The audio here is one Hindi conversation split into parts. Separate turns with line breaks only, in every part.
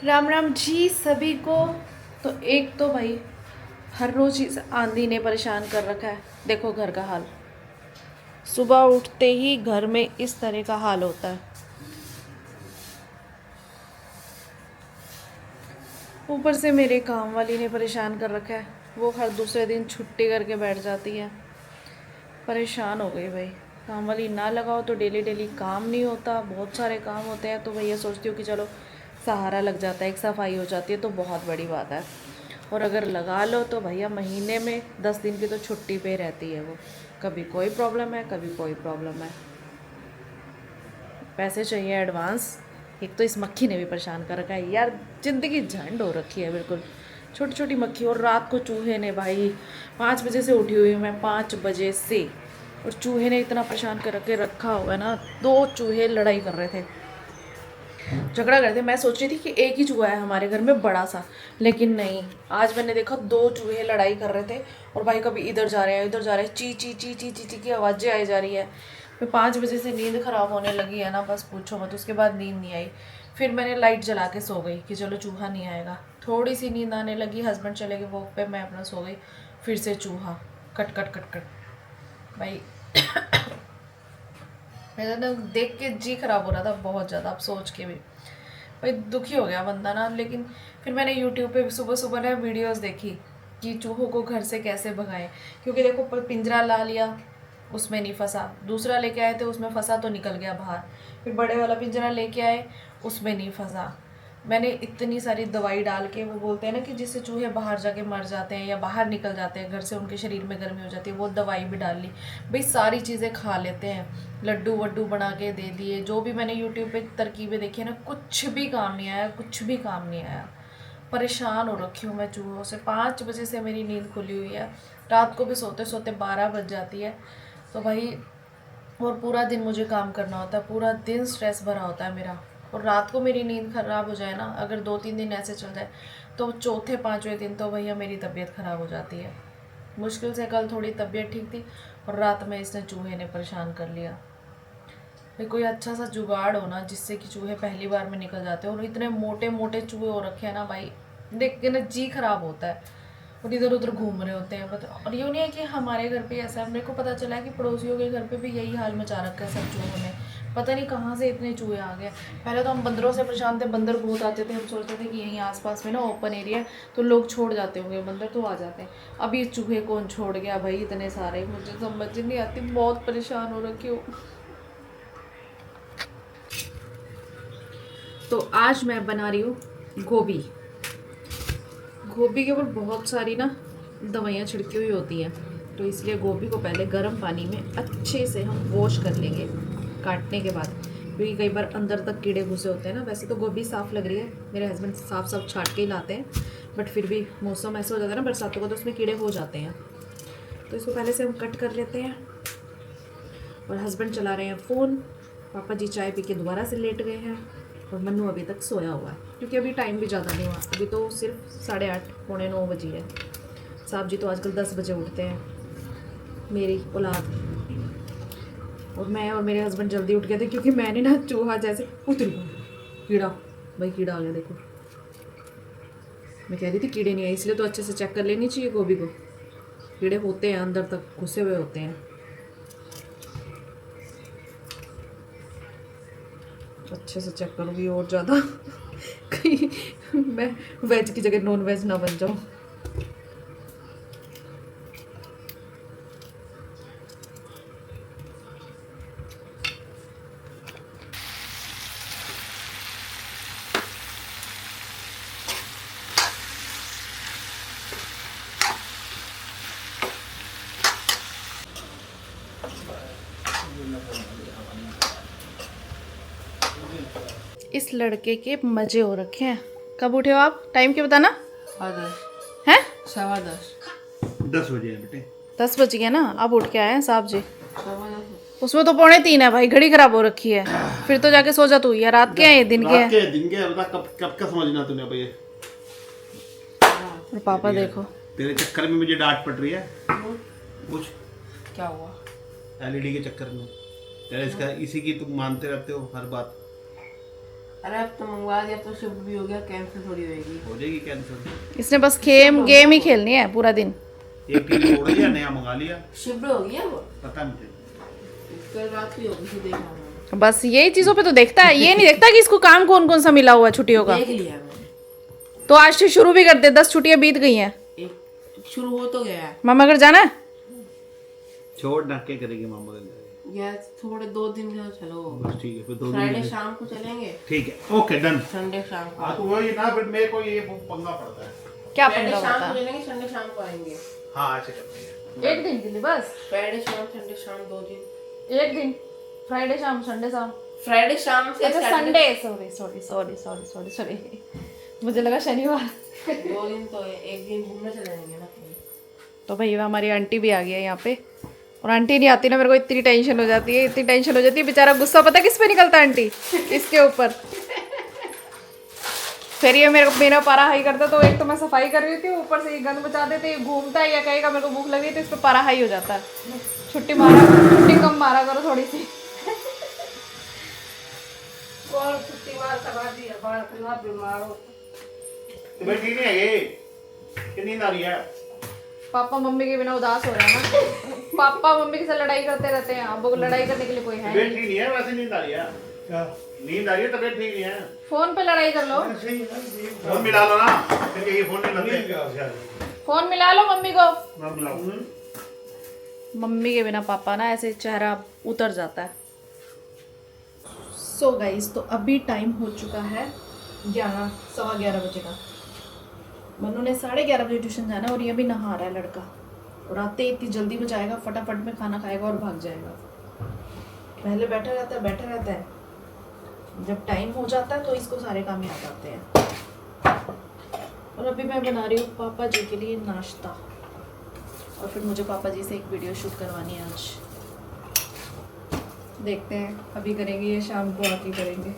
राम राम जी सभी को। तो एक तो भाई हर रोज इस आंधी ने परेशान कर रखा है। देखो घर का हाल, सुबह उठते ही घर में इस तरह का हाल होता है। ऊपर से मेरे काम वाली ने परेशान कर रखा है। वो हर दूसरे दिन छुट्टी करके बैठ जाती है। परेशान हो गई भाई। काम वाली ना लगाओ तो डेली डेली काम नहीं होता, बहुत सारे काम होते हैं। तो भैया सोचती हूँ कि चलो सहारा लग जाता है, एक सफाई हो जाती है तो बहुत बड़ी बात है। और अगर लगा लो तो भैया महीने में 10 दिन की तो छुट्टी पे रहती है वो। कभी कोई प्रॉब्लम है, कभी कोई प्रॉब्लम है। पैसे चाहिए एडवांस। एक तो इस मक्खी ने भी परेशान कर रखा है यार। ज़िंदगी झंड हो रखी है बिल्कुल। छोटी छोटी मक्खी, और रात को चूहे ने भाई 5 बजे से उठी हुई हूँ मैं, 5 बजे से। और चूहे ने इतना परेशान कर के रखा हुआ है ना। 2 चूहे लड़ाई कर रहे थे, झगड़ा करते। मैं सोच रही थी कि एक ही चूहा है हमारे घर में बड़ा सा, लेकिन नहीं। आज मैंने देखा 2 चूहे लड़ाई कर रहे थे। और भाई कभी इधर जा रहे हैं, इधर जा रहे हैं, ची ची ची ची ची ची की आवाज़ें आई जा रही है। फिर 5 बजे से नींद ख़राब होने लगी है ना, बस पूछो मत। उसके बाद नींद नहीं आई। फिर मैंने लाइट जला के सो गई कि चलो चूहा नहीं आएगा। थोड़ी सी नींद आने लगी, हस्बैंड चले गए वॉक पे, मैं अपना सो गई। फिर से चूहा कट कट कट कट भाई। मेरा ना देख के जी खराब हो रहा था बहुत ज़्यादा, अब सोच के भी भाई दुखी हो गया बंदा ना। लेकिन फिर मैंने यूट्यूब पे सुबह सुबह ना वीडियोस देखी कि चूहों को घर से कैसे भगाएं। क्योंकि देखो पिंजरा ला लिया, उसमें नहीं फंसा। दूसरा लेके आए थे, उसमें फंसा तो निकल गया बाहर। फिर बड़े वाला पिंजरा लेके आए, उसमें नहीं फंसा। मैंने इतनी सारी दवाई डाल के, वो बोलते हैं ना कि जिससे चूहे बाहर जाके मर जाते हैं या बाहर निकल जाते हैं घर से, उनके शरीर में गर्मी हो जाती है, वो दवाई भी डाल ली। भाई सारी चीज़ें खा लेते हैं, लड्डू वड्डू बना के दे दिए, जो भी मैंने यूट्यूब पे तरकीबें देखी है ना, कुछ भी काम नहीं आया, कुछ भी काम नहीं आया। परेशान हो रखी हूँ मैं चूहों से। 5 बजे से मेरी नींद खुली हुई है। रात को भी सोते सोते 12 बज जाती है। तो भाई, और पूरा दिन मुझे काम करना होता है, पूरा दिन स्ट्रेस भरा होता है मेरा। और रात को मेरी नींद खराब हो जाए ना, अगर 2-3 दिन ऐसे चल जाए, तो चौथे पाँचवें दिन तो भैया मेरी तबीयत ख़राब हो जाती है। मुश्किल से कल थोड़ी तबीयत ठीक थी, और रात में इसने चूहे ने परेशान कर लिया। भाई कोई अच्छा सा जुगाड़ हो ना, जिससे कि चूहे पहली बार में निकल जाते हैं। और इतने मोटे मोटे चूहे हो रखे हैं ना भाई, देख के ना जी खराब होता है। और इधर उधर घूम रहे होते हैं पता। और यूँ नहीं है कि हमारे घर पे ऐसा है, मेरे को पता चला है कि पड़ोसियों के घर पे भी यही हाल मचा रखा है सब चूहों ने। पता नहीं कहाँ से इतने चूहे आ गए। पहले तो हम बंदरों से परेशान थे, बंदर बहुत आते थे। हम सोचते थे कि यहीं आसपास में ना ओपन एरिया है तो लोग छोड़ जाते होंगे, बंदर तो आ जाते हैं। अब ये चूहे कौन छोड़ गया भाई, इतने सारे मुझे समझ नहीं आती। बहुत परेशान हो रखी हूँ। तो आज मैं बना रही हूँ गोभी। गोभी के ऊपर बहुत सारी ना दवाइयाँ छिड़की हुई होती हैं, तो इसलिए गोभी को पहले गर्म पानी में अच्छे से हम वॉश कर लेंगे काटने के बाद। क्योंकि कई बार अंदर तक कीड़े घुसे होते हैं ना। वैसे तो गोभी साफ़ लग रही है, मेरे हस्बैंड साफ साफ छाट के ही लाते हैं, बट फिर भी मौसम ऐसा हो जाता है ना बरसातों का, तो उसमें कीड़े हो जाते हैं। तो इसको पहले से हम कट कर लेते हैं। और हस्बैंड चला रहे हैं फ़ोन, पापा जी चाय पी के दोबारा से लेट गए हैं, और मन्नू अभी तक सोया हुआ है। क्योंकि अभी टाइम भी ज़्यादा नहीं हुआ, अभी तो सिर्फ 8:30 पौने 9 बजे है। साहब जी तो आजकल 10 बजे उठते हैं, मेरी औलाद। और मैं और मेरे हस्बैंड जल्दी उठ गए थे, क्योंकि मैंने ना चूहा जैसे उतरी कीड़ा, भाई कीड़ा आ गया देखो। मैं कह रही थी कीड़े नहीं आए, इसलिए तो अच्छे से चेक कर लेनी चाहिए गोभी को। कीड़े होते हैं, अंदर तक घुसे हुए होते हैं। अच्छे से चेक करूँगी और ज़्यादा कहीं मैं वेज की जगह नॉन वेज ना बन जाऊँ। इस लड़के के मज़े हो रखे हैं। कब उठे हो आप? टाइम क्या बताना है?
10 बजे है बेटे।
10 बज गया ना, अब उठ के आए हैं साहब जी। उसमें तो 2:45 है भाई, घड़ी खराब हो रखी है। फिर तो जाके सो जा तू, या रात के हैं ये दिन के
रात
हैं?
के दिन के बता, कब कब का समझना तूने भैया।
और पापा देखो,
तेरे चक्कर में मुझे डांट पड़ रही है। कुछ
क्या हुआ?
एलईडी के चक्कर में तेरे इसका इसी की तुम मानते रहते हो हर बात।
अरे अब तो मंगवा दिया तो शिफ्ट भी हो गया, कैंसिल थोड़ी होगी।
हो जाएगी कैंसिल।
इसने बस गेम ही खेलनी है पूरा दिन।
एक टीवी तोड़ दिया, नया मंगा लिया।
शिफ्ट हो गया वो,
पता मुझे।
कल रात की होगी, देखा मैंने।
बस यही चीजों पे तो देखता है, ये नहीं देखता कि इसको काम कौन कौन सा मिला हुआ है छुट्टियों का।
देख लिया मैंने।
तो आज से शुरू भी कर दे, 10 छुट्टियां बीत गई हैं।
एक शुरू हो तो गया है।
मामा घर जाना है?
छोड़ ना, क्या करेगी मामा के लिए?
या थोड़े 2 दिन का चलो,
बस ठीक है, फिर 2 दिन
फ्राइडे
के लिए।
शाम को चलेंगे,
ठीक है, ओके डन।
संडे शाम को।
हाँ तो वही ना, फिर मेरे को ये पंगा पड़ता है।
क्या
फ्राइडे
पंगा
शाम
होता
को चलेंगे, संडे शाम को आएंगे।
हाँ ऐसे करते हैं।
है? एक दिन के लिए बस?
फ्राइडे शाम संडे शाम 2 दिन।
एक दिन, फ्राइडे शाम संडे शाम।
फ्राइडे शाम से
अच्छा
Saturday-
Sunday, sorry sorry sorry sorry sorry sorry, मुझे लगा शनिवार।
2 दिन तो एक दिन घूमने चले जाएंगे ना कहीं।
तो भैया हमारी आंटी भी आ गई है यहाँ पे, और आंटी नहीं आती ना मेरे को इतनी टेंशन हो जाती है, इतनी टेंशन हो जाती है। बेचारा गुस्सा पता किस पे निकलता है आंटी? इसके ऊपर। फिर ये मेरा पारा हाई करता, तो एक तो मैं सफाई कर रही थी, ऊपर से ये गंद बचा देते, ये घूमता है या कहेगा मेरे को भूख लगी, तो इस पर पारा हाई हो जाता है। छुट्टी कम मारा करो थोड़ी सी।
और छुट्टी मार करवा दी है, बाहर खिला बीमार हो।
तो भाई ठीक नहीं है ये, कि नींद आ रही है?
पापा मम्मी के बिना उदास हो रहे हैं ना। पापा मम्मी के साथ लड़ाई करते रहते हैं, अब वो लड़ाई करने के लिए कोई है
तबीयत
नहीं।
ठीक नहीं है, वैसे नींद आ रही है। नींद आ रही है, तबीयत ठीक नहीं है।
फोन पे लड़ाई कर लो,
फोन मिला लो ना, फिर कहिए फोन नहीं लगते।
फोन मिला लो मम्मी को।
मैं मिलाऊं।
मम्मी के बिना पापा ना ऐसे चेहरा उतर जाता है। सो गाइस, तो अभी टाइम हो चुका है 11, सवा 11 बजे का। मनु ने 11:30 बजे ट्यूशन जाना, और ये अभी नहा रहा है लड़का, और आते ही इतनी जल्दी में जाएगा, फटाफट में खाना खाएगा और भाग जाएगा। पहले बैठा रहता है, जब टाइम हो जाता है तो इसको सारे काम याद आते हैं। और अभी मैं बना रही हूँ पापा जी के लिए नाश्ता, और फिर मुझे पापा जी से एक वीडियो शूट करवानी है आज। देखते हैं अभी करेंगे ये शाम को आके करेंगे।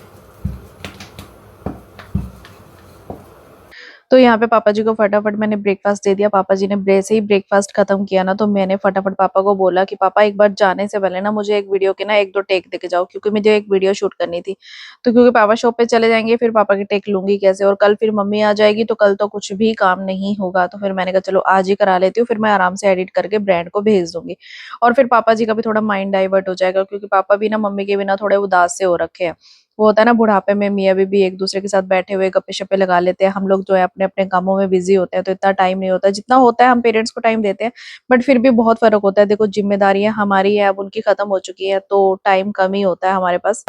तो यहाँ पे पापा जी को फटाफट मैंने ब्रेकफास्ट दे दिया। पापा जी ने जैसे ही ब्रेकफास्ट खत्म किया ना, तो मैंने फटाफट पापा को बोला कि पापा एक बार जाने से पहले ना मुझे एक वीडियो के ना 1-2 टेक देके जाओ, क्योंकि मुझे एक वीडियो शूट करनी थी। तो क्योंकि पापा शॉप पे चले जाएंगे, फिर पापा के टेक लूंगी कैसे, और कल फिर मम्मी आ जाएगी, तो कल तो कुछ भी काम नहीं होगा। तो फिर मैंने कहा चलो आज ही करा लेती हूँ, फिर मैं आराम से एडिट करके ब्रांड को भेज दूंगी, और फिर पापा जी का भी थोड़ा माइंड डाइवर्ट हो जाएगा, क्योंकि पापा भी ना मम्मी के बिना थोड़े उदास से हो रखे हैं। वो होता है ना, बुढ़ापे में मियाँ बीबी एक दूसरे के साथ बैठे हुए गप्पे शप्पे लगा लेते हैं। हम लोग जो है अपने अपने कामों में बिजी होते हैं, तो इतना टाइम नहीं होता, जितना होता है हम पेरेंट्स को टाइम देते हैं, बट फिर भी बहुत फर्क होता है। देखो जिम्मेदारियां हमारी है, अब उनकी खत्म हो चुकी है, तो टाइम कम ही होता है हमारे पास।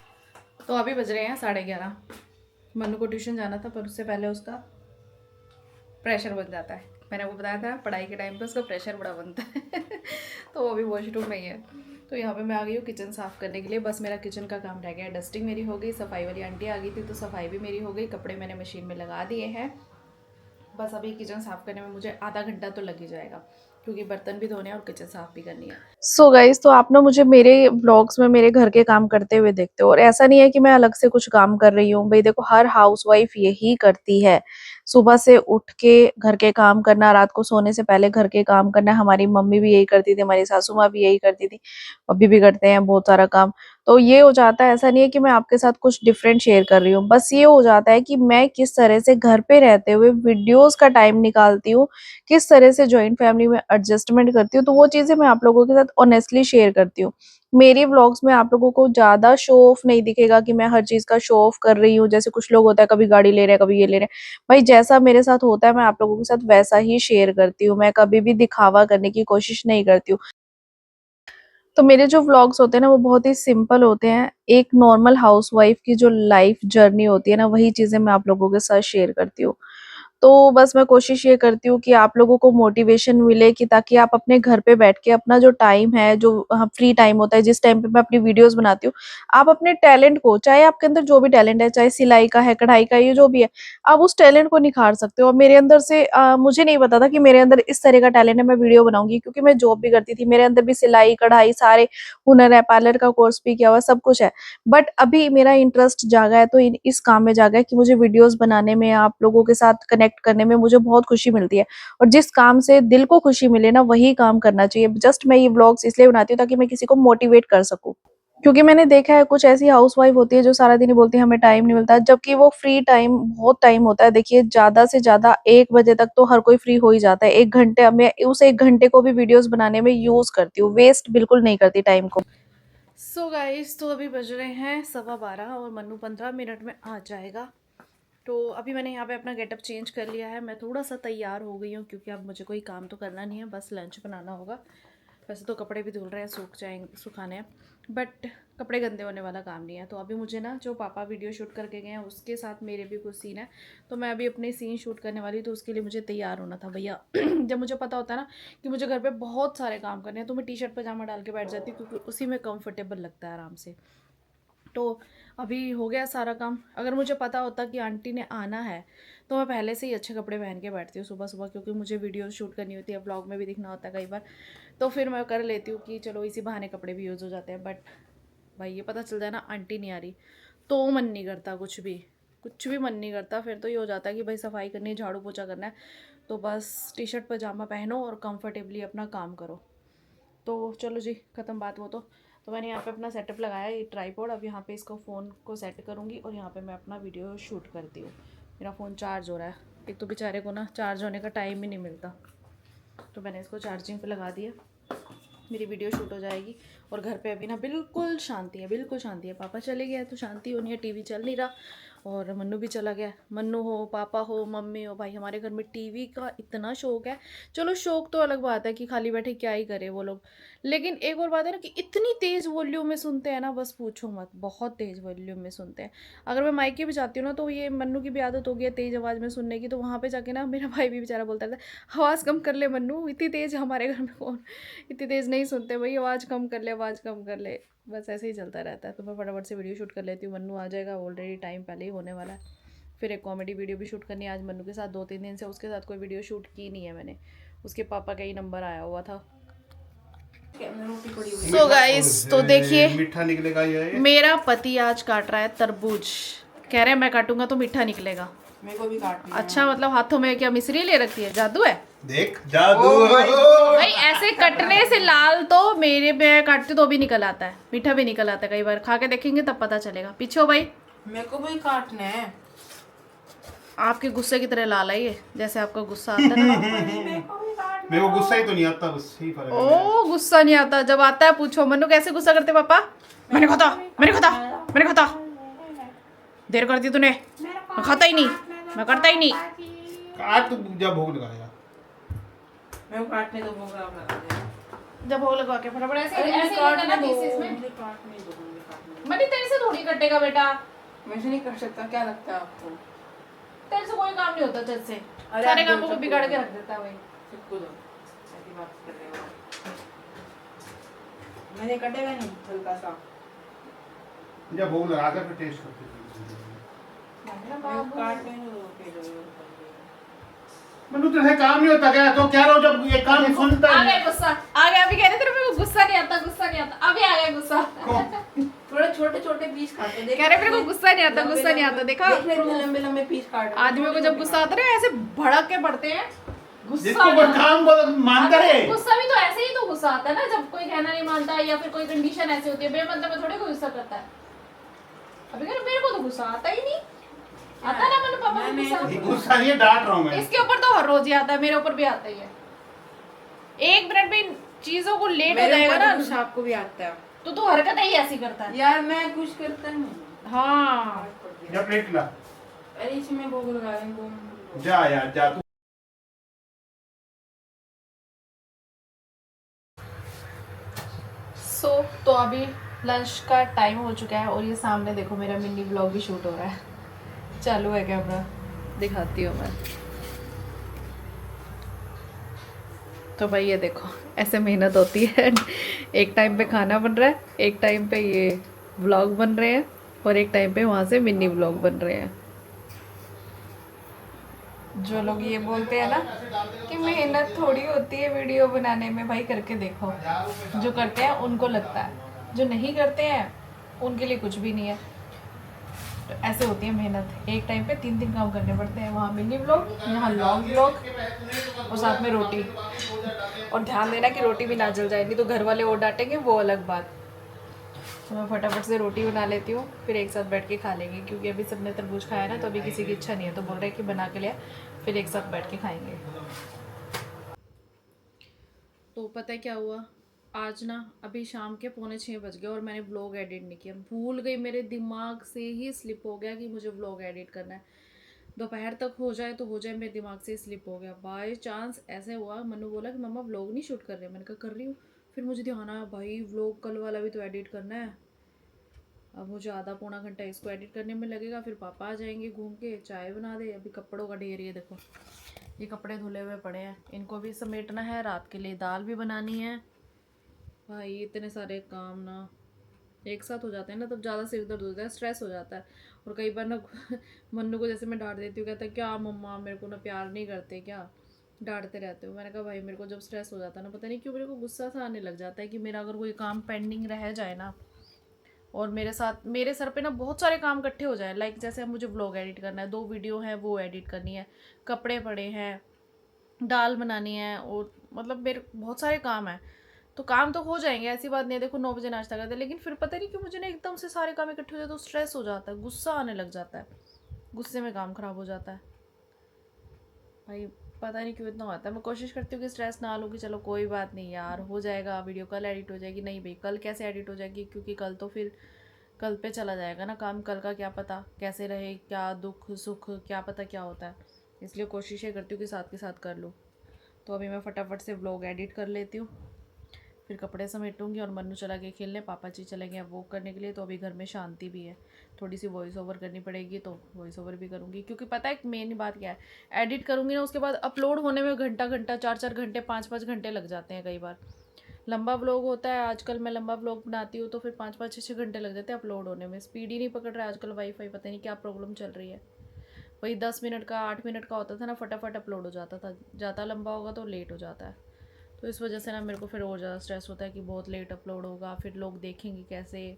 तो अभी बज रहे हैं 11:30। मनु को ट्यूशन जाना था, पर उससे पहले उसका प्रेशर बन जाता है। मैंने वो बताया था पढ़ाई के टाइम पे उसका प्रेशर बड़ा बनता है। तो वो भी वॉशरूम में ही है। तो यहाँ पे मैं आ गई हूँ किचन साफ़ करने के लिए। बस मेरा किचन का काम रह गया है, डस्टिंग मेरी हो गई, सफाई वाली आंटी आ गई थी तो सफाई भी मेरी हो गई, कपड़े मैंने मशीन में लगा दिए हैं। बस अभी किचन साफ़ करने में मुझे आधा घंटा तो लग ही जाएगा, क्योंकि बर्तन भी धोने हैं और किचन साफ़ भी करनी है। सो गाइस, तो आप ना मुझे मेरे व्लॉग्स में मेरे घर के काम करते हुए देखते हो, और ऐसा नहीं है कि मैं अलग से कुछ काम कर रही हूँ। भाई देखो, हर हाउसवाइफ यही करती है, सुबह से उठ के घर के काम करना, रात को सोने से पहले घर के काम करना। हमारी मम्मी भी यही करती थी, हमारी सासू माँ भी यही करती थी, अभी भी करते हैं बहुत सारा काम। तो ये हो जाता है, ऐसा नहीं है कि मैं आपके साथ कुछ डिफरेंट शेयर कर रही हूँ, बस ये हो जाता है कि मैं किस तरह से घर पे रहते हुए वीडियोस का टाइम निकालती हूँ, किस तरह से जॉइंट फैमिली में एडजस्टमेंट करती हूँ, तो वो चीजें मैं आप लोगों के साथ ऑनेस्टली शेयर करती हूँ। मेरी व्लॉग्स में आप लोगों को ज्यादा शो ऑफ नहीं दिखेगा कि मैं हर चीज का शो ऑफ कर रही हूँ, जैसे कुछ लोग होता है कभी गाड़ी ले रहे हैं कभी ये ले रहे हैं। भाई जैसा मेरे साथ होता है मैं आप लोगों के साथ वैसा ही शेयर करती हूँ, मैं कभी भी दिखावा करने की कोशिश नहीं करती हूँ। तो मेरे जो व्लॉग्स होते हैं ना, वो बहुत ही सिंपल होते हैं। एक नॉर्मल हाउसवाइफ की जो लाइफ जर्नी होती है ना, वही चीजें मैं आप लोगों के साथ शेयर करती हूँ। तो बस मैं कोशिश ये करती हूँ कि आप लोगों को मोटिवेशन मिले, कि ताकि आप अपने घर पे बैठ के अपना जो टाइम है, जो फ्री टाइम होता है, जिस टाइम पे मैं अपनी वीडियोस बनाती हूँ, आप अपने टैलेंट को, चाहे आपके अंदर जो भी टैलेंट है, चाहे सिलाई का है, कढ़ाई का है, ये जो भी है, आप उस टैलेंट को निखार सकते हो। और मेरे अंदर से मुझे नहीं पता था कि मेरे अंदर इस तरह का टैलेंट है, मैं वीडियो बनाऊंगी, क्योंकि मैं जॉब भी करती थी, मेरे अंदर भी सिलाई कढ़ाई सारे हुनर है, पार्लर का कोर्स भी किया हुआ, सब कुछ है। बट अभी मेरा इंटरेस्ट जागा है, तो इस काम में जागा है कि मुझे वीडियोस बनाने में, आप लोगों के साथ कनेक्ट करने में मुझे बहुत खुशी मिलती है। और जिस काम से दिल को खुशी मिले ना, वही काम करना चाहिए। जस्ट मैं ये ब्लॉग्स इसलिए बनाती हूँ ताकि मैं किसी को मोटिवेट कर सकूँ। क्योंकि मैंने देखा है कुछ ऐसी हाउसवाइफ होती है जो सारा दिन ही बोलती है हमें टाइम नहीं मिलता, जबकि वो फ्री टाइम बहुत टाइम होता है। देखिए ज़्यादा से ज़्यादा 1 बजे तक तो हर कोई फ्री हो ही जाता है। 1 घंटे मैं उस 1 घंटे को भी वीडियोज़ बनाने में यूज़ करती हूँ, वेस्ट बिल्कुल नहीं करती टाइम को। सो गाइस, तो अभी बज रहे हैं 12:15 और मन्नू 15 मिनट में आ जाएगा। तो अभी मैंने यहाँ पे अपना गेटअप चेंज कर लिया है, मैं थोड़ा सा तैयार हो गई हूँ क्योंकि अब मुझे कोई काम तो करना नहीं है, बस लंच बनाना होगा। वैसे तो कपड़े भी धुल रहे हैं, सूख जाएंगे, सुखाने हैं, बट कपड़े गंदे होने वाला काम नहीं है। तो अभी मुझे ना जो पापा वीडियो शूट करके गए हैं उसके साथ मेरे भी कुछ सीन है, तो मैं अभी अपने सीन शूट करने वाली, तो उसके लिए मुझे तैयार होना था भैया। जब मुझे पता होता है ना कि मुझे घर पे बहुत सारे काम करने हैं तो मैं टी शर्ट पजामा डाल के बैठ जाती हूँ क्योंकि उसी में कंफर्टेबल लगता है आराम से। तो अभी हो गया सारा काम। अगर मुझे पता होता कि आंटी ने आना है तो मैं पहले से ही अच्छे कपड़े पहन के बैठती हूँ सुबह सुबह, क्योंकि मुझे वीडियो शूट करनी होती है, व्लॉग में भी दिखना होता है कई बार, तो फिर मैं कर लेती हूँ कि चलो इसी बहाने कपड़े भी यूज़ हो जाते हैं। बट भाई ये पता चल जाए ना आंटी नहीं आ रही तो मन नहीं करता, कुछ भी मन नहीं करता। फिर तो ये हो जाता है कि भाई सफाई करनी है, झाड़ू पोछा करना है, तो बस टी शर्ट पजामा पहनो और कंफर्टेबली अपना काम करो। तो चलो जी, ख़त्म बात वो तो मैंने यहाँ पे अपना सेटअप लगाया, ये ट्राईपॉड। अब यहाँ पे इसको फ़ोन को सेट करूँगी और यहाँ पे मैं अपना वीडियो शूट करती हूँ। मेरा फ़ोन चार्ज हो रहा है, एक तो बेचारे को ना चार्ज होने का टाइम ही नहीं मिलता, तो मैंने इसको चार्जिंग पे लगा दिया, मेरी वीडियो शूट हो जाएगी। और घर पे अभी ना बिल्कुल शांति है, बिल्कुल शांति है। पापा चले गए तो शांति होनी है, टीवी चल नहीं रहा, और मन्नू भी चला गया। मन्नू हो, पापा हो, मम्मी हो, भाई हमारे घर में टीवी का इतना शौक है। चलो शौक तो अलग बात है कि खाली बैठे क्या ही करे वो लोग, लेकिन एक और बात है ना कि इतनी तेज़ वॉल्यूम में सुनते हैं ना, बस पूछो मत, बहुत तेज़ वॉल्यूम में सुनते हैं। अगर मैं माइके भी जाती हूँ ना तो ये मन्नू की भी आदत हो गई है तेज़ आवाज़ में सुनने की, तो वहाँ पर जाके ना मेरा भाई भी बेचारा बोलता रहता है आवाज़ कम कर ले मन्नू, इतनी तेज़ हमारे घर में कौन इतनी तेज़ नहीं सुनते भाई, आवाज़ कम कर ले, आवाज़ कम कर ले। बस ऐसे ही चलता रहता है। तो मैं फटाफट से वीडियो शूट कर लेती हूँ, मन्नू आ जाएगा, ऑलरेडी टाइम पहले ही होने वाला है। फिर एक कॉमेडी वीडियो भी शूट करनी है आज मन्नू के साथ, 2-3 दिन से उसके साथ कोई वीडियो शूट की नहीं है मैंने, उसके पापा का ही नंबर आया हुआ था। सो गाइस, तो देखिए
मीठा निकलेगा ये।
मेरा पति आज काट रहा है तरबूज, कह रहे हैं मैं काटूंगा तो मीठा निकलेगा।
मेरे को भी काटना है।
अच्छा, मतलब हाथों में क्या मिश्री ले रखी है, जादू है?
देख जादू
भाई ऐसे कटने से लाल तो मेरे में काटती तो भी निकल आता है, मीठा भी निकल आता है, कई बार खा के देखेंगे तब पता चलेगा। पीछे हो भाई,
मेरे को भी काटना है।
आपके गुस्से की तरह लाल है ये, जैसे आपका गुस्सा आता है ना।
मेरे को गुस्सा ही तो नहीं आता, बस यही फर्क है।
ओ गुस्सा नहीं आता, जब आता है पूछो मन्नू कैसे गुस्सा करते पापा। मैंने खाता, मैंने खाता, मैंने खाता, देर कर दी तूने, मैं खाता ही नहीं, मैं करता ही नहीं।
काट, तू जब भूख लगाएगा।
मेरे को काटने तो भूख लगा दे।
जब भोग लगवा के फटाफट ऐसे
अरे
ऐसे
काटने
करना
दो,
पीसेस में।
मुझे काटने दो, मुझे काटने
मनी तेरे से थोड़ी कटेगा बेटा,
दो। मैं से नहीं कर सकता, क्या लगता है आपको?
तेरे से कोई काम नहीं होता जज से,
अरे
सारे
आप
कामों
दो
को
सबको
बिगाड़ के
दो।
रख देता है भाई।
सबको दो, ऐसी बात कर रहे हो। मैंने कटेगा नहीं हल्का सा।
जब भूख लगा कर फिर टेस्ट करते हैं।
मेरे को काटने दो फिर।
मनु तुझे काम नहीं होता क्या? तो क्या रहो जब ये काम सुनता
आ
है।
गया गुस्सा, आ गया। अभी कह रहे थे मेरे को गुस्सा नहीं आता, गुस्सा नहीं आता, अभी आ गया गुस्सा।
थोड़े छोटे छोटे पीस काटे। देख
कह रहे मेरे को गुस्सा नहीं आता, गुस्सा नहीं आता। देखा
लंबे लंबे पीस काट।
आदमियों को जब गुस्सा आता है ना ऐसे भड़क के पड़ते हैं।
जिसको कोई काम मानता है,
गुस्सा भी तो ऐसे ही तो गुस्सा आता है ना, जब कोई कहना नहीं मानता है या फिर कोई कंडीशन ऐसी होती है, बेमतलब में थोड़ी कोई गुस्सा करता है। अभी कह रहे मेरे को तो गुस्सा आता ही नहीं, आता है ना मनु पापा को गुस्सा।
ये गुस्सा नहीं है, डांट रहा हूं मैं।
इसके ऊपर तो हर रोज ही आता है, मेरे ऊपर भी आता ही है। 1 मिनट में चीजों को लेट हो जाएगा ना,
गुस्सा आपको भी आता है।
तो तू हरकत ही ऐसी करता है
यार मैं कुछ करता नहीं।
हाँ
जा प्लेट ला,
अरे इसमें भोग लगा रहे।
जा यार जा तू।
तो अभी लंच का टाइम हो चुका है और ये सामने देखो मेरा मिनी ब्लॉग भी शूट हो रहा है, चालू है कैमरा, दिखाती हूँ मैं। तो भाई ये देखो ऐसे मेहनत होती है। एक टाइम पे खाना बन रहा है, एक टाइम पे ये व्लॉग बन रहे हैं और एक टाइम पे वहाँ से मिनी व्लॉग बन रहे हैं। जो लोग ये बोलते हैं ना कि मेहनत थोड़ी होती है वीडियो बनाने में, भाई करके देखो। जो करते हैं उनको लगता है, जो नहीं करते हैं उनके लिए कुछ भी नहीं है। तो ऐसे होती है मेहनत, एक टाइम पे 3 काम करने पड़ते हैं, वहाँ मिनी व्लॉग, यहाँ लॉन्ग व्लॉग और साथ में रोटी। और ध्यान देना कि रोटी भी ना जल जाए, नहीं तो घर वाले और डांटेंगे, वो अलग बात। तो मैं फटाफट से रोटी बना लेती हूँ, फिर एक साथ बैठ के खा लेंगे, क्योंकि अभी सबने तरबूज खाया ना, तो अभी किसी की इच्छा नहीं है, तो बोल रहे हैं कि बना के लिया, फिर एक साथ बैठ के खाएंगे। तो पता है क्या हुआ, आज ना अभी शाम के 5:45 बज गए और मैंने व्लॉग एडिट नहीं किया, भूल गई, मेरे दिमाग से ही स्लिप हो गया कि मुझे व्लॉग एडिट करना है। दोपहर तक हो जाए तो हो जाए, मेरे दिमाग से स्लिप हो गया। बाय चांस ऐसे हुआ, मनु बोला कि मम्मा व्लॉग नहीं शूट कर रहे, मैंने कहा कर रही हूँ। फिर मुझे ध्यान आया, भाई व्लॉग कल वाला भी तो एडिट करना है, अब मुझे आधा पौना घंटा इसको एडिट करने में लगेगा, फिर पापा आ जाएंगे घूम के, चाय बना दे। अभी कपड़ों का ढेर, ये देखो, ये कपड़े धुले हुए पड़े हैं, इनको भी समेटना है, रात के लिए दाल भी बनानी है। भाई इतने सारे काम ना एक साथ हो जाते हैं ना, तब ज़्यादा सिर दर्द होता है, स्ट्रेस हो जाता है। और कई बार ना मन्नू को जैसे मैं डांट देती हूँ, कहता है क्या मम्मा मेरे को ना प्यार नहीं करते क्या, डांटते रहते हो। मैंने कहा भाई मेरे को जब स्ट्रेस हो जाता है ना, पता नहीं क्यों मेरे को गुस्सा सा आने लग जाता है कि मेरा अगर कोई काम पेंडिंग रह जाए ना, और मेरे सर पे ना बहुत सारे काम इकट्ठे हो जाए, लाइक जैसे अब मुझे व्लॉग एडिट करना है, 2 वीडियो है वो एडिट करनी है, कपड़े पड़े हैं, दाल बनानी है, और मतलब मेरे बहुत सारे काम हैं। तो काम तो हो जाएंगे, ऐसी बात नहीं है, देखो 9 बजे नाश्ता करते हैं, लेकिन फिर पता नहीं क्यों मुझे ना एकदम से सारे काम इकट्ठे हो जाए तो स्ट्रेस हो जाता है, गुस्सा आने लग जाता है, गुस्से में काम खराब हो जाता है। भाई पता नहीं क्यों इतना होता है। मैं कोशिश करती हूँ कि स्ट्रेस ना लूँ, कि चलो कोई बात नहीं यार, हो जाएगा, वीडियो कल एडिट हो जाएगी। नहीं भाई, कल कैसे एडिट हो जाएगी, क्योंकि कल तो फिर कल पे चला जाएगा ना काम, कल का क्या पता कैसे रहे, क्या दुख सुख क्या पता क्या होता है, इसलिए कोशिशें करती हूँ कि साथ के साथ कर लूँ। तो अभी मैं फटाफट से व्लॉग एडिट कर लेती हूँ, फिर कपड़े समेटूंगी, और मन्नू चला गया खेलने, पापा जी चले गए वॉक करने के लिए, तो अभी घर में शांति भी है, थोड़ी सी वॉइस ओवर करनी पड़ेगी, तो वॉइस ओवर भी करूँगी, क्योंकि पता है मेन बात क्या है, एडिट करूँगी ना, उसके बाद अपलोड होने में घंटा घंटा 4-4 घंटे 5-5 घंटे लग जाते हैं। कई बार लंबा व्लॉग होता है, आजकल मैं लंबा व्लॉग बनाती हूँ, तो फिर 5-5 6-6 घंटे लग जाते हैं अपलोड होने में, स्पीड ही नहीं पकड़ रहा है आजकल, वाईफाई पता नहीं क्या प्रॉब्लम चल रही है। वही 10 मिनट का 8 मिनट का होता था ना, फटाफट अपलोड हो जाता था, ज़्यादा लंबा होगा तो लेट हो जाता है। तो इस वजह से ना मेरे को फिर और ज़्यादा स्ट्रेस होता है कि बहुत लेट अपलोड होगा, फिर लोग देखेंगे कैसे।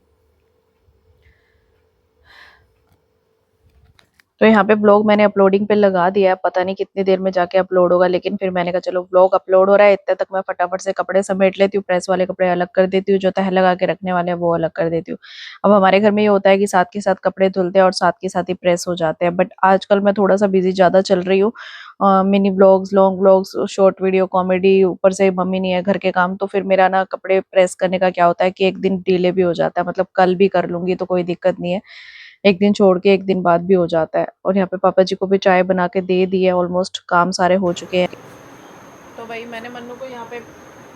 तो यहाँ पे ब्लॉग मैंने अपलोडिंग पे लगा दिया है, पता नहीं कितनी देर में जाके अपलोड होगा, लेकिन फिर मैंने कहा चलो ब्लॉग अपलोड हो रहा है, इतने तक मैं फटाफट से कपड़े समेट लेती हूँ, प्रेस वाले कपड़े अलग कर देती हूँ, जो तह लगा के रखने वाले हैं वो अलग कर देती हूँ। अब हमारे घर में ये होता है कि साथ के साथ कपड़े धुलते हैं और साथ के साथ ही प्रेस हो जाते हैं, बट आजकल मैं थोड़ा सा बिजी ज़्यादा चल रही हूँ, mini blogs, long blogs, short video, comedy, ऊपर से मम्मी नहीं है, घर के काम, तो फिर मेरा ना कपड़े प्रेस करने का क्या होता है कि एक दिन डिले भी हो जाता है, मतलब कल भी कर लूंगी तो कोई दिक्कत नहीं है, एक दिन छोड़ के एक दिन बाद भी हो जाता है। और यहाँ पे पापा जी को भी चाय बना के दे दी है, ऑलमोस्ट काम सारे हो चुके हैं। तो भाई मैंने मन्नू को यहाँ पे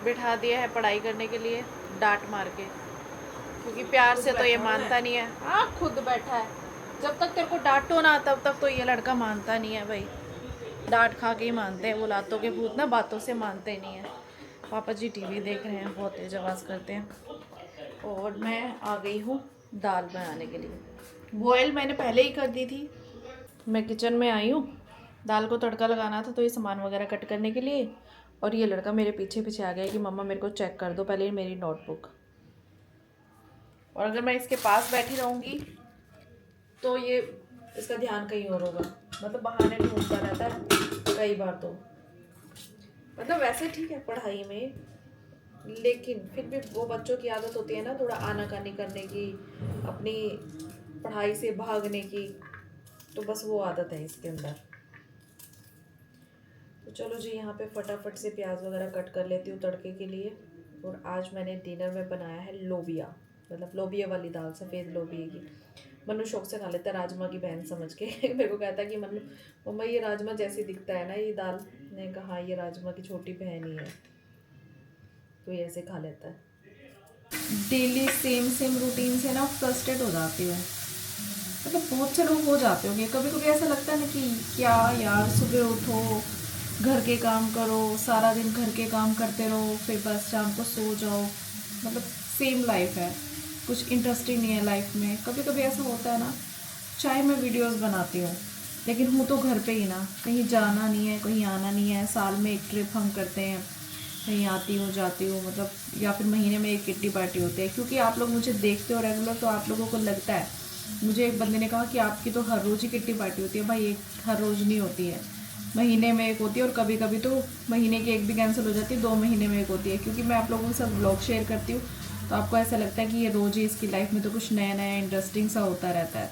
बिठा दिया है पढ़ाई करने के लिए, डांट मार के, क्योंकि प्यार से तो ये मानता नहीं है। हाँ खुद बैठा है, जब तक तेरे को डांटो ना तब तक तो ये लड़का मानता नहीं है भाई, डांट खा के ही मानते हैं, वो लातों के भूत ना बातों से मानते नहीं है। पापा जी टीवी देख रहे हैं, बहुत तेज आवाज़ करते हैं। और मैं आ गई हूँ दाल बनाने के लिए, बॉयल मैंने पहले ही कर दी थी। मैं किचन में आई हूँ, दाल को तड़का लगाना था, तो ये सामान वगैरह कट करने के लिए, और ये लड़का मेरे पीछे पीछे आ गया कि मम्मा मेरे को चेक कर दो पहले मेरी नोटबुक। और अगर मैं इसके पास बैठी रहूँगी तो ये इसका ध्यान कहीं और होगा, मतलब बहाने ढूंढता रहता है कई बार। तो मतलब वैसे ठीक है पढ़ाई में, लेकिन फिर भी वो बच्चों की आदत होती है ना, थोड़ा आनाकानी करने की, अपनी पढ़ाई से भागने की, तो बस वो आदत है इसके अंदर। तो चलो जी, यहाँ पे फटाफट से प्याज वगैरह कट कर लेती हूँ तड़के के लिए। और आज मैंने डिनर में बनाया है लोबिया, मतलब लोबिया वाली दाल, सफ़ेद लोबिया की। मन्नू शौक से खा लेता है, राजमा की बहन समझ के मेरे को कहता है कि मन्नू मम्मा ये राजमा जैसे दिखता है ना ये दाल, ने कहा ये राजमा की छोटी बहन ही है, तो ये ऐसे खा लेता है। डेली सेम रूटीन से ना फ्रस्ट्रेट हो जाती हूँ, मतलब बहुत से लोग हो जाते होंगे, कभी कभी ऐसा लगता है ना कि क्या यार, सुबह उठो, घर के काम करो, सारा दिन घर के काम करते रहो, फिर बस शाम को सो जाओ, मतलब सेम लाइफ है, कुछ इंटरेस्टिंग नहीं है लाइफ में। कभी कभी ऐसा होता है ना, चाहे मैं वीडियोस बनाती हूँ, लेकिन हूँ तो घर पे ही ना, कहीं जाना नहीं है, कहीं आना नहीं है। साल में एक ट्रिप हम करते हैं, कहीं आती हूँ जाती हूँ, मतलब, या फिर महीने में एक किट्टी पार्टी होती है, क्योंकि आप लोग मुझे देखते हो रेगुलर, तो आप लोगों को लगता है। मुझे एक बंदे ने कहा कि आपकी तो हर रोज़ ही किट्टी पार्टी होती है। भाई एक हर रोज़ नहीं होती है, महीने में एक होती है, और कभी कभी तो महीने की एक भी कैंसिल हो जाती है, 2 महीने में एक होती है, क्योंकि मैं आप लोगों के साथ ब्लॉग शेयर करती हूँ, तो आपको ऐसा लगता है कि ये रोज़ ही इसकी लाइफ में तो कुछ नया नया इंटरेस्टिंग सा होता रहता है।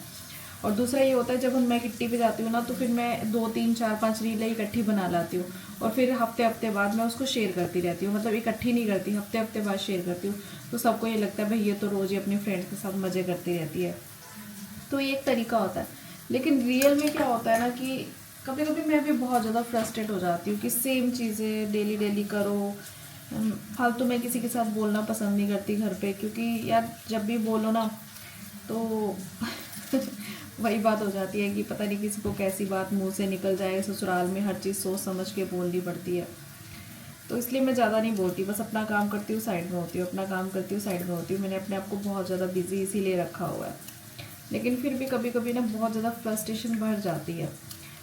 और दूसरा ये होता है जब मैं किट्टी पे जाती हूँ ना, तो फिर मैं 2 3 4 5 रीलें इकट्ठी बना लाती हूँ और फिर हफ्ते हफ्ते बाद मैं उसको शेयर करती रहती हूँ। मतलब इकट्ठी नहीं करती, हफ्ते हफ्ते बाद शेयर करती हूँ। तो सबको ये लगता है भाई ये तो रोज़ ही अपनी फ्रेंड्स के साथ मज़े करती रहती है। तो ये एक तरीका होता है। लेकिन रियल में क्या होता है ना कि कभी कभी मैं भी बहुत ज़्यादा फ्रस्ट्रेट हो जाती हूँ कि सेम चीज़ें डेली डेली करो। फालतू में किसी के साथ बोलना पसंद नहीं करती घर पे, क्योंकि यार जब भी बोलो ना तो वही बात हो जाती है कि पता नहीं किसी को कैसी बात मुंह से निकल जाए। ससुराल में हर चीज़ सोच समझ के बोलनी पड़ती है। तो इसलिए मैं ज़्यादा नहीं बोलती, बस अपना काम करती हूँ, साइड में होती हूँ, अपना काम करती हूँ, साइड में होती हूँ। मैंने अपने आप को बहुत ज़्यादा बिजी इसीलिए रखा हुआ है। लेकिन फिर भी कभी कभी ना बहुत ज़्यादा फ्रस्ट्रेशन बढ़ जाती है।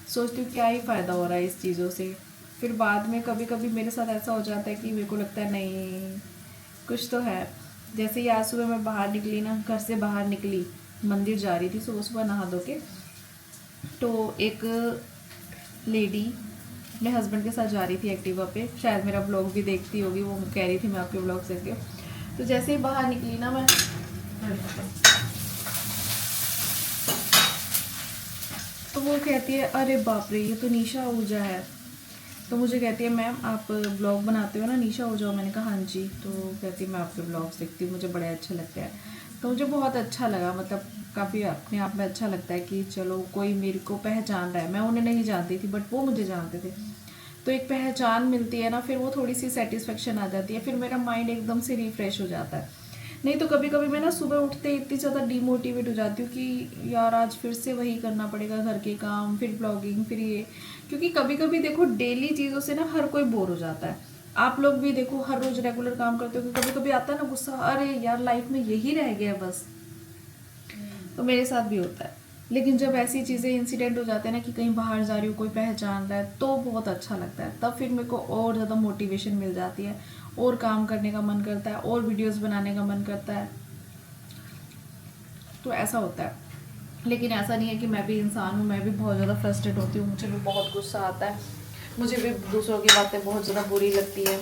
सोचती हूँ क्या ही फ़ायदा हो रहा है इस चीज़ों से। फिर बाद में कभी कभी मेरे साथ ऐसा हो जाता है कि मेरे को लगता है नहीं कुछ तो है। जैसे ही आज सुबह मैं बाहर निकली ना, घर से बाहर निकली, मंदिर जा रही थी सुबह सुबह नहा धो के, तो एक लेडी अपने हस्बैंड के साथ जा रही थी एक्टिवा पे। शायद मेरा ब्लॉग भी देखती होगी, वो कह रही थी मैं आपके ब्लॉग से देखती हूँ। तो जैसे ही बाहर निकली ना मैं, तो वो कहती है अरे बाप रे ये तो निशा आहूजा है। तो मुझे कहती है मैम आप ब्लॉग बनाते हो ना निशा आहूजा? मैंने कहा हाँ जी। तो कहती है मैं आपके ब्लॉग्स देखती हूँ, मुझे बड़े अच्छे लगते हैं। तो मुझे बहुत अच्छा लगा, मतलब काफ़ी अपने आप में अच्छा लगता है कि चलो कोई मेरे को पहचान रहा है। मैं उन्हें नहीं जानती थी बट वो मुझे जानते थे। तो एक पहचान मिलती है ना, फिर वो थोड़ी सी सेटिस्फेक्शन आ जाती है, फिर मेरा माइंड एकदम से रिफ़्रेश हो जाता है। नहीं तो कभी कभी मैं ना सुबह उठते इतनी ज़्यादा डीमोटिवेट हो जाती हूँ कि यार आज फिर से वही करना पड़ेगा, घर के काम, फिर ब्लॉगिंग, फिर ये। क्योंकि कभी कभी देखो डेली चीज़ों से ना हर कोई बोर हो जाता है। आप लोग भी देखो हर रोज़ रेगुलर काम करते हो, कभी कभी आता है ना गुस्सा, अरे यार लाइफ में यही रह गया बस। तो मेरे साथ भी होता है। लेकिन जब ऐसी चीज़ें इंसिडेंट हो जाते हैं ना कि कहीं बाहर जा रही हो, कोई पहचान रहा है, तो बहुत अच्छा लगता है। तब फिर मेरे को और ज़्यादा मोटिवेशन मिल जाती है, और काम करने का मन करता है, और वीडियोस बनाने का मन करता है। तो ऐसा होता है। लेकिन ऐसा नहीं है कि मैं भी इंसान हूँ, मैं भी बहुत ज़्यादा फ्रस्ट्रेट होती हूँ, मुझे भी बहुत गुस्सा आता है, मुझे भी दूसरों की बातें बहुत ज़्यादा बुरी लगती है।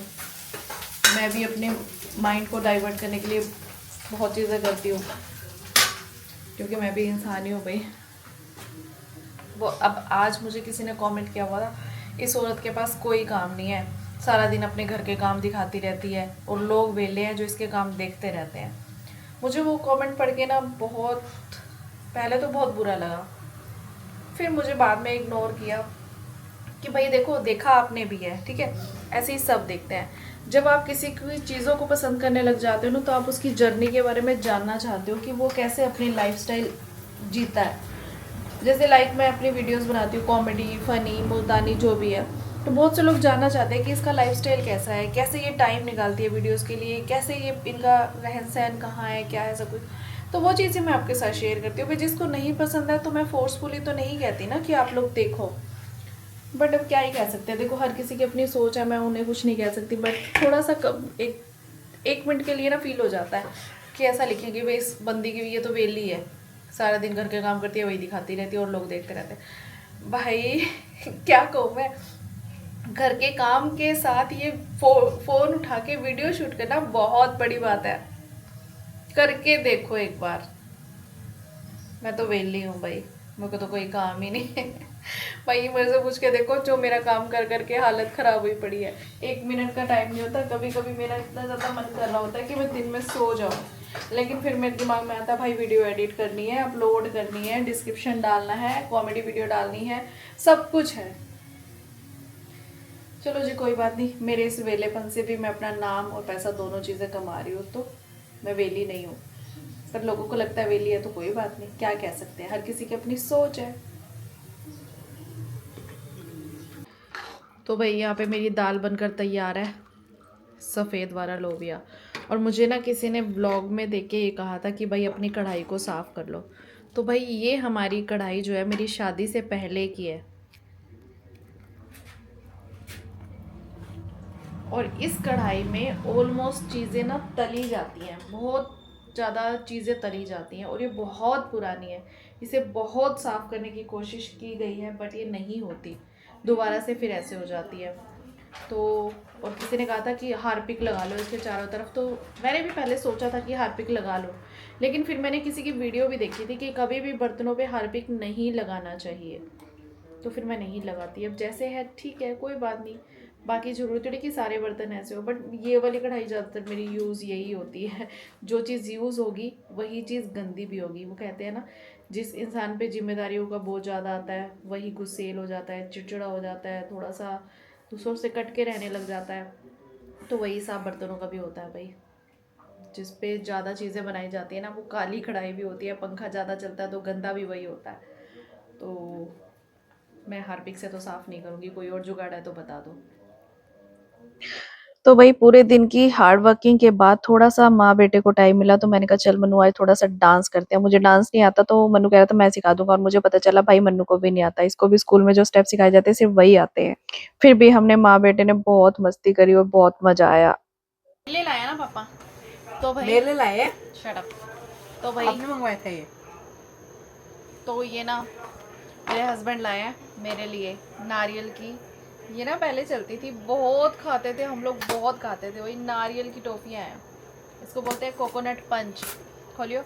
मैं भी अपने माइंड को डाइवर्ट करने के लिए बहुत चीज़ें करती हूँ, क्योंकि मैं भी इंसान ही हूँ भाई। वो अब आज मुझे किसी ने कमेंट किया हुआ था, इस औरत के पास कोई काम नहीं है, सारा दिन अपने घर के काम दिखाती रहती है और लोग वेले हैं जो इसके काम देखते रहते हैं। मुझे वो कमेंट पढ़ के ना बहुत, पहले तो बहुत बुरा लगा, फिर मुझे बाद में इग्नोर किया कि भाई देखो देखा आपने भी है, ठीक है, ऐसे ही सब देखते हैं। जब आप किसी की चीज़ों को पसंद करने लग जाते हो ना, तो आप उसकी जर्नी के बारे में जानना चाहते हो कि वो कैसे अपनी लाइफस्टाइल जीता है। जैसे लाइक मैं अपनी वीडियोस बनाती हूँ, कॉमेडी, फनी, मुल्तानी, जो भी है, तो बहुत से लोग जानना चाहते हैं कि इसका लाइफस्टाइल कैसा है, कैसे ये टाइम निकालती है वीडियोस के लिए, कैसे ये इनका रहन सहन कहाँ है, क्या है, सब कुछ। तो वो चीज़ें मैं आपके साथ शेयर करती हूँ। भाई जिसको नहीं पसंद है तो मैं फोर्सफुली तो नहीं कहती ना कि आप लोग देखो, बट अब क्या ही कह सकते हैं। देखो हर किसी की अपनी सोच है, मैं उन्हें कुछ नहीं कह सकती, बट थोड़ा सा एक मिनट के लिए ना फील हो जाता है कि ऐसा लिखेंगे भाई इस बंदी की ये तो वेली है, सारा दिन घर के काम करती है, वही दिखाती रहती है और लोग देखते रहते हैं। भाई क्या कहूँ मैं, घर के काम के साथ ये फ़ोन उठा के वीडियो शूट करना बहुत बड़ी बात है। करके देखो एक बार। मैं तो वेली हूँ भाई, मेरे को तो कोई काम ही नहीं है। भाई मेरे से पूछ के देखो, जो मेरा काम कर करके हालत ख़राब हुई पड़ी है। 1 मिनट का टाइम नहीं होता। कभी कभी मेरा इतना ज़्यादा मन कर रहा होता है कि मैं दिन में सो जाऊँ, लेकिन फिर मेरे दिमाग में आता है भाई वीडियो एडिट करनी है, अपलोड करनी है, डिस्क्रिप्शन डालना है, कॉमेडी वीडियो डालनी है, सब कुछ है। चलो जी कोई बात नहीं, मेरे इस वेलेपन से भी मैं अपना नाम और पैसा दोनों चीज़ें कमा रही हूँ, तो मैं वेली नहीं हूँ। पर लोगों को लगता है वेली है, तो कोई बात नहीं, क्या कह सकते हैं, हर किसी की अपनी सोच है। तो भाई यहाँ पे मेरी दाल बनकर तैयार है, सफ़ेद वाला लोबिया। और मुझे ना किसी ने ब्लॉग में देख के ये कहा था कि भाई अपनी कढ़ाई को साफ़ कर लो। तो भाई ये हमारी कढ़ाई जो है मेरी शादी से पहले की है, और इस कढ़ाई में ऑलमोस्ट चीज़ें ना तली जाती हैं, बहुत ज़्यादा चीज़ें तली जाती हैं, और ये बहुत पुरानी है। इसे बहुत साफ़ करने की कोशिश की गई है बट ये नहीं होती, दोबारा से फिर ऐसे हो जाती है। तो और किसी ने कहा था कि हार्पिक लगा लो इसके चारों तरफ, तो मैंने भी पहले सोचा था कि हार्पिक लगा लो, लेकिन फिर मैंने किसी की वीडियो भी देखी थी कि कभी भी बर्तनों पे हार्पिक नहीं लगाना चाहिए, तो फिर मैं नहीं लगाती। अब जैसे है ठीक है, कोई बात नहीं। बाकी ज़रूरत नहीं कि सारे बर्तन ऐसे हो, बट ये वाली कढ़ाई ज़्यादातर मेरी यूज़ यही होती है। जो चीज़ यूज़ होगी वही चीज़ गंदी भी होगी। वो कहते हैं ना, जिस इंसान पे जिम्मेदारियों का बोझ ज़्यादा आता है वही गुस्सेल हो जाता है, चिड़चिड़ा हो जाता है, थोड़ा सा दूसरों से कट के रहने लग जाता है। तो वही हिसाब बर्तनों का भी होता है भाई। जिस पे ज़्यादा चीज़ें बनाई जाती है ना, वो काली कढ़ाई भी होती है। पंखा ज़्यादा चलता है तो गंदा भी वही होता है। तो मैं हार्पिक से तो साफ़ नहीं करूँगी, कोई और जुगाड़ है तो बता दो। तो वही पूरे दिन की हार्ड वर्किंग के बाद थोड़ा सा माँ बेटे को टाइम मिला, तो मैंने कहा चल मन्नू आज थोड़ा सा डांस करते हैं। मुझे डांस नहीं आता, तो मन्नू कह रहा था मैं सिखा दूंगा, और मुझे पता चला भाई मन्नू को भी नहीं आता। इसको भी स्कूल में जो स्टेप सिखाए जाते हैं सिर्फ वही आते हैं। फिर भी हमने माँ बेटे ने बहुत मस्ती करी और बहुत मजा आया। ले लाया ना पापा? तो भाई
मेरे लिए लाए हैं?
Shut up. तो भाई
आपने मंगवाया था ये?
तो ये ना मेरे हस्बैंड लाए हैं मेरे लिए नारियल की, ये ना पहले चलती थी, बहुत खाते थे हम लोग, बहुत खाते थे। वही नारियल की टॉफियाँ हैं, इसको बोलते हैं कोकोनट पंच। खोलियो।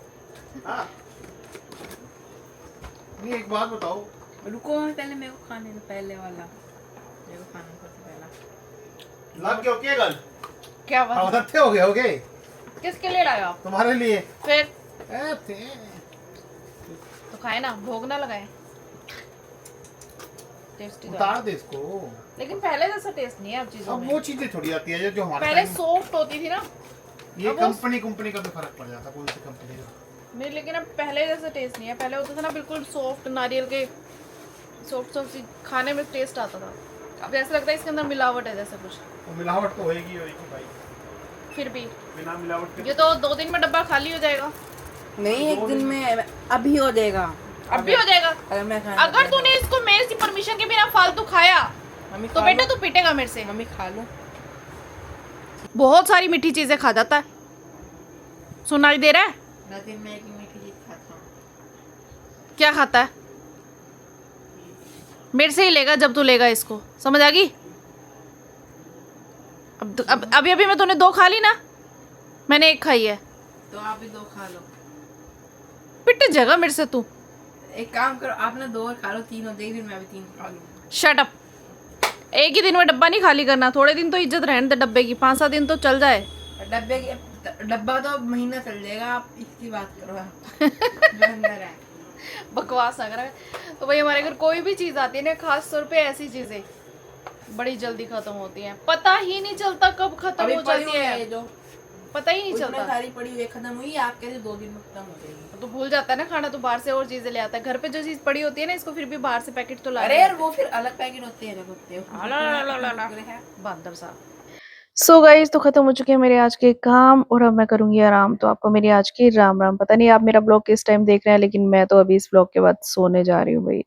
हाँ। नहीं एक बात बताओ,
रुको पहले मेरे को खाने दो, पहले वाला मेरे को खाना सबसे पहला।
लग गया क्या गल?
क्या बात?
अवदत्ते हो गए होगे?
किसके लिए लाए आप?
तुम्हारे लिए।
फिर
ए, थे।
तो खाए ना, भोग ना लगाए। टेस्टी तो है।
उतार दे इसको।
लेकिन पहले जैसा टेस्ट नहीं है अब चीजों
अब
में।
वो चीजें थोड़ी आती है जो हमारे
पहले
time में-
सॉफ्ट होती थी ना,
ये
अब वो-
कंपनी का भी फर्क पड़ जाता, कौन सी कंपनी का।
नहीं, लेकिन अब पहले जैसा टेस्ट नहीं है। पहले होता था ना बिल्कुल सॉफ्ट नारियल के, सॉफ्ट सॉफ्ट सी खाने में टेस्ट आता था। अब ऐसा लगता है इसके अंदर मिलावट है जैसा कुछ।
वो मिलावट तो होएगी भाई।
फिर भी
बिना मिलावट के
ये तो 2 दिन में डब्बा खाली हो जाएगा।
नहीं, एक दिन में अभी हो जाएगा।
अब भी हो जाएगा।
अगर मैं खाना
अगर तूने इसको मेरी परमिशन के बिना फालतू खाया
मम्मी
तो
खा
बेटा
लो।
तू पिटेगा मेरे से।
मम्मी खा लो।
बहुत सारी मीठी चीजें खा जाता है, सुनाई दे रहा है?
मैं दिन में एक ही मीठी चीज खाता हूँ।
क्या खाता है? मेरे से ही लेगा जब तू लेगा इसको, समझ आ गई? अब अभी अभी मैं तूने 2 खा ली ना, मैंने 1 खाई है।
तो आप भी 2 खा लो।
पिट जाएगा मेरे से तू।
एक काम करो, आप ना 2 और खा लो, 3 हो जाएगी, फिर मैं भी 3 खा लूँ।
Shut up. एक ही दिन में डब्बा नहीं खाली करना, थोड़े दिन तो इज्जत रहने दे डब्बे की, 5-7 दिन तो चल जाए।
डब्बा तो महीना चल जाएगा, आप इसकी बात करो। आप जो अंदर है
बकवास ना करा। तो भाई हमारे घर कोई भी चीज़ आती है ना, खास तौर पे ऐसी चीज़ें बड़ी जल्दी खत्म होती हैं, पता ही नहीं चलता कब खत्म
अभी
हो
पड़ी
जाती
हुई
है,
जो
पता ही नहीं
उसमें
चलता।
सारी पड़ी हुई है, खत्म हुई, आप कैसे 2 दिन में खत्म हो जाएगी?
तो भूल जाता है ना खाना, तो बाहर से और चीजें ले आता है। घर पे जो चीज पड़ी होती है ना, इसको फिर भी बाहर से पैकेट तो ला
अरे यार, वो फिर अलग पैकेट होते हैं, अलग होते हैं।
बंदर साहब।
सो गाइज, तो खत्म हो चुके हैं मेरे आज के काम, और अब मैं करूंगी आराम। तो आपको मेरी आज की राम राम। पता नहीं आप मेरा ब्लॉग किस टाइम देख रहे हैं, लेकिन मैं तो अभी इस ब्लॉग के बाद सोने जा रही हूँ भाई।